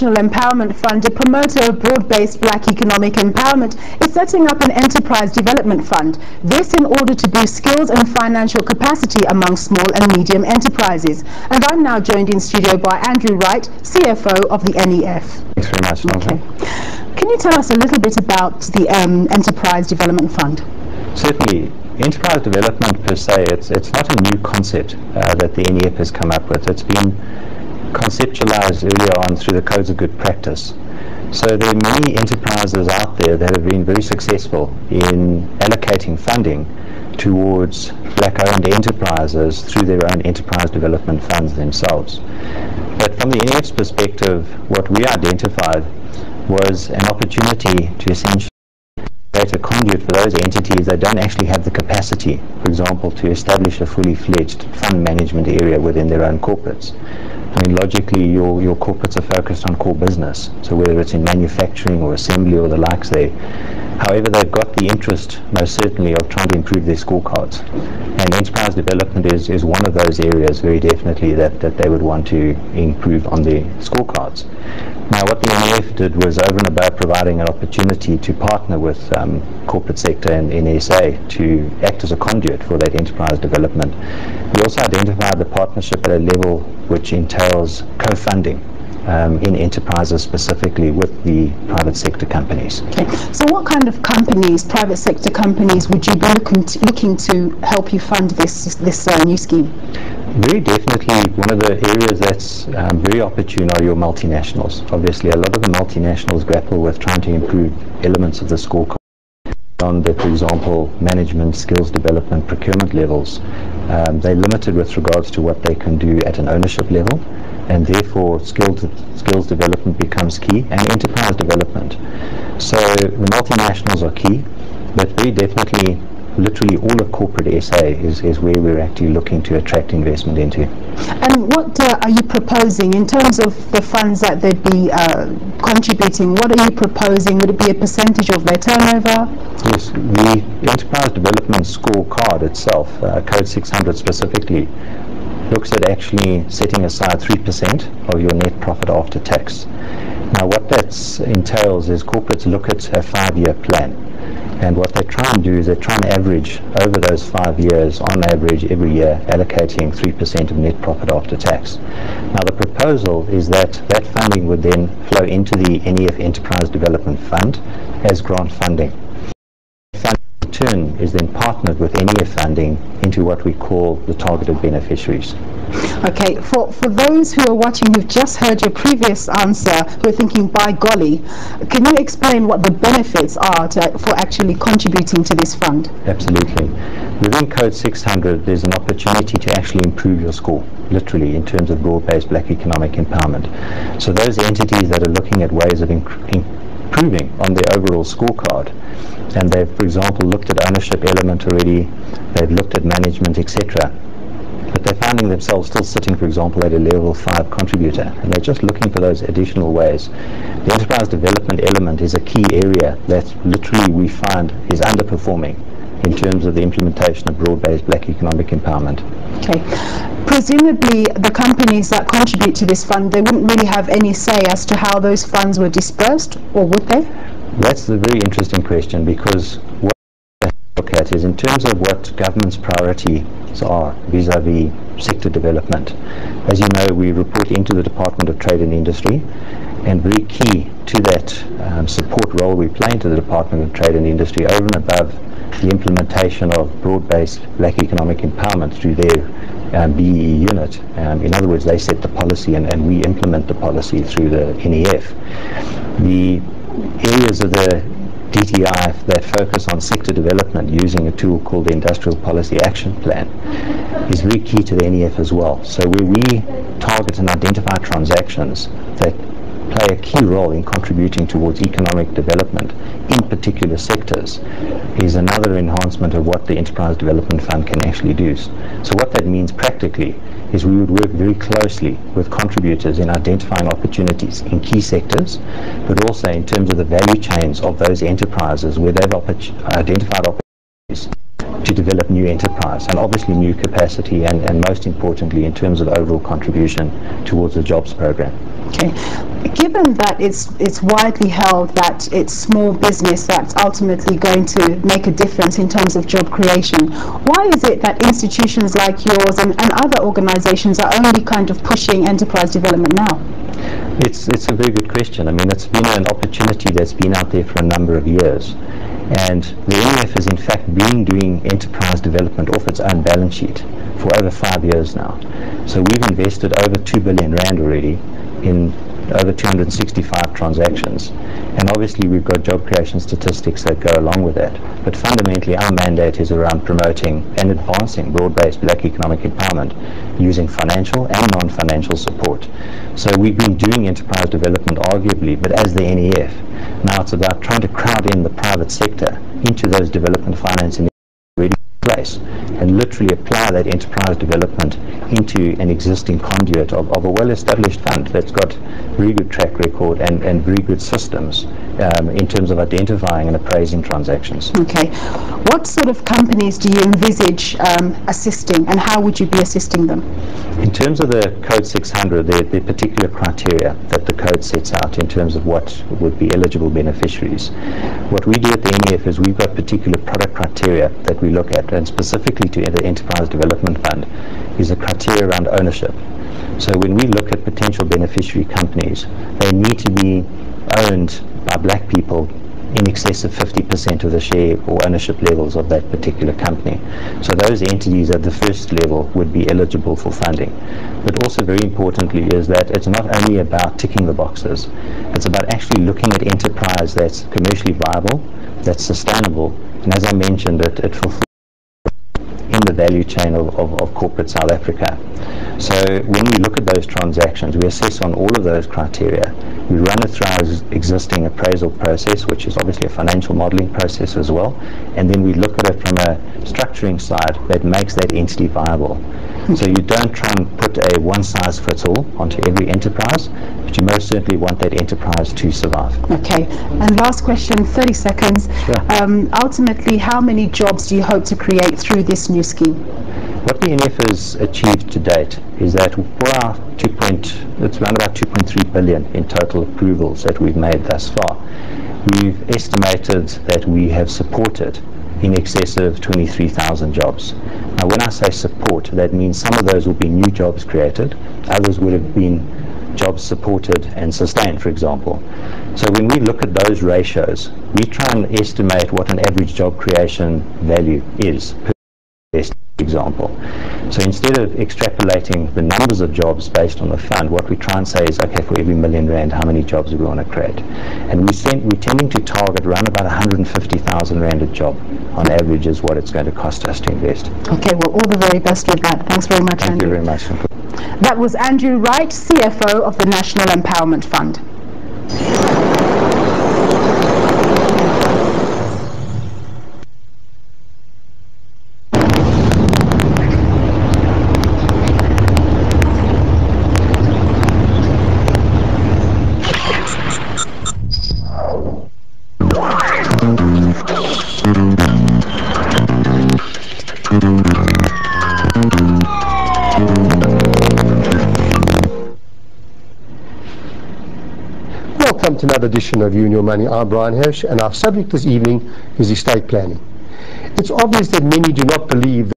National Empowerment Fund, a promoter of broad-based black economic empowerment, is setting up an enterprise development fund. This in order to boost skills and financial capacity among small and medium enterprises. And I'm now joined in studio by Andrew Wright, CFO of the NEF. Thanks very much, Nigel. Okay. Can you tell us a little bit about the Enterprise Development Fund? Certainly. Enterprise development per se, it's not a new concept that the NEF has come up with. It's been conceptualized earlier on through the codes of good practice. So there are many enterprises out there that have been very successful in allocating funding towards black-owned enterprises through their own enterprise development funds themselves. But from the NEF's perspective, what we identified was an opportunity to essentially create a conduit for those entities that don't actually have the capacity, for example, to establish a fully fledged fund management area within their own corporates. I mean, logically, your corporates are focused on core business, so whether it's in manufacturing or assembly or the likes there. However, they've got the interest, most certainly, of trying to improve their scorecards. And enterprise development is one of those areas, very definitely, that they would want to improve on their scorecards. Now, what the NEF did was, over and above providing an opportunity to partner with corporate sector and NSA to act as a conduit for that enterprise development, we also identified the partnership at a level which entails co-funding in enterprises, specifically with the private sector companies. Okay. So what kind of companies, private sector companies, would you be looking to help you fund this new scheme? Very definitely, one of the areas that's very opportune are your multinationals. Obviously, a lot of the multinationals grapple with trying to improve elements of the scorecard on the, for example, management, skills development, procurement levels. They're limited with regards to what they can do at an ownership level, and therefore skills development becomes key, and enterprise development. So the multinationals are key, but very definitely literally all of corporate SA is where we're actually looking to attract investment into. And what are you proposing in terms of the funds that they'd be contributing? What are you proposing? Would it be a percentage of their turnover? Yes, the Enterprise Development Scorecard itself, Code 600 specifically, looks at actually setting aside 3% of your net profit after tax. Now what that entails is corporates look at a 5-year plan. And what they try and do is they try and average over those 5 years, on average every year, allocating 3% of net profit after tax. Now the proposal is that that funding would then flow into the NEF Enterprise Development Fund as grant funding. Funding in turn is then partnered with NEF funding into what we call the targeted beneficiaries. Okay, for those who are watching who've just heard your previous answer, who are thinking, by golly, can you explain what the benefits are for actually contributing to this fund? Absolutely. Within Code 600, there's an opportunity to actually improve your score, literally, in terms of broad-based black economic empowerment. So those entities that are looking at ways of improving on their overall scorecard, and they've, for example, looked at ownership element already, they've looked at management, etc., but they're finding themselves still sitting, for example, at a level 5 contributor, and they're just looking for those additional ways. The enterprise development element is a key area that literally we find is underperforming in terms of the implementation of broad-based black economic empowerment. Okay. Presumably the companies that contribute to this fund, they wouldn't really have any say as to how those funds were dispersed, or would they? That's a very interesting question, because what we look at is in terms of what government's priorities are vis-a-vis sector development. As you know, we report into the Department of Trade and Industry, and very key to that support role we play into the Department of Trade and Industry, over and above the implementation of broad-based black economic empowerment through their BEE unit. In other words, they set the policy and we implement the policy through the NEF. The areas of the DTI that focus on sector development using a tool called the Industrial Policy Action Plan is very key to the NEF as well. So where we target and identify transactions that play a key role in contributing towards economic development in particular sectors is another enhancement of what the Enterprise Development Fund can actually do. So what that means practically is we would work very closely with contributors in identifying opportunities in key sectors, but also in terms of the value chains of those enterprises where they've identified opportunities to develop new enterprise and obviously new capacity, and most importantly in terms of overall contribution towards the jobs program. Okay. Given that it's widely held that it's small business that's ultimately going to make a difference in terms of job creation, why is it that institutions like yours and other organizations are only kind of pushing enterprise development now? It's a very good question. I mean, it's been an opportunity that's been out there for a number of years. And the NEF has in fact been doing enterprise development off its own balance sheet for over 5 years now. So we've invested over 2 billion rand already in over 265 transactions. And obviously we've got job creation statistics that go along with that. But fundamentally our mandate is around promoting and advancing broad-based black economic empowerment using financial and non-financial support. So we've been doing enterprise development arguably, but as the NEF. Now it's about trying to crowd in the private sector into those development financing already in place and literally apply that enterprise development into an existing conduit of a well-established fund that's got very good track record and very good systems in terms of identifying and appraising transactions. Okay. What sort of companies do you envisage assisting, and how would you be assisting them? In terms of the Code 600, there are particular criteria that the code sets out in terms of what would be eligible beneficiaries. What we do at the NEF is we've got particular product criteria that we look at, and specifically to the Enterprise Development Fund is a criteria around ownership. So when we look at potential beneficiary companies, they need to be owned by black people in excess of 50% of the share or ownership levels of that particular company. So those entities at the first level would be eligible for funding. But also very importantly is that it's not only about ticking the boxes, it's about actually looking at enterprise that's commercially viable, that's sustainable, and as I mentioned, it fulfills in the value chain of corporate South Africa. So when we look at those transactions, we assess on all of those criteria. We run it through our existing appraisal process, which is obviously a financial modeling process as well, and then we look at it from a structuring side that makes that entity viable. So you don't try and put a one-size-fits-all onto every enterprise, but you most certainly want that enterprise to survive. Okay, and last question, 30 seconds. Sure. Ultimately, how many jobs do you hope to create through this new scheme? What the NEF has achieved to date is that for our it's around about 2.3 billion in total approvals that we've made thus far. We've estimated that we have supported in excess of 23,000 jobs. Now when I say support, that means some of those will be new jobs created, others would have been jobs supported and sustained, for example. So when we look at those ratios, we try and estimate what an average job creation value is per example. So instead of extrapolating the numbers of jobs based on the fund, what we try and say is, okay, for every R1 million, how many jobs do we want to create? And we're tending to target around about 150,000 Rand a job on average is what it's going to cost us to invest. Okay, well, all the very best with that. Thanks very much, Andrew. Thank you very much. That was Andrew Wright, CFO of the National Empowerment Fund. Welcome to another edition of You and Your Money. I'm Brian Hirsch, and our subject this evening is estate planning. It's obvious that many do not believe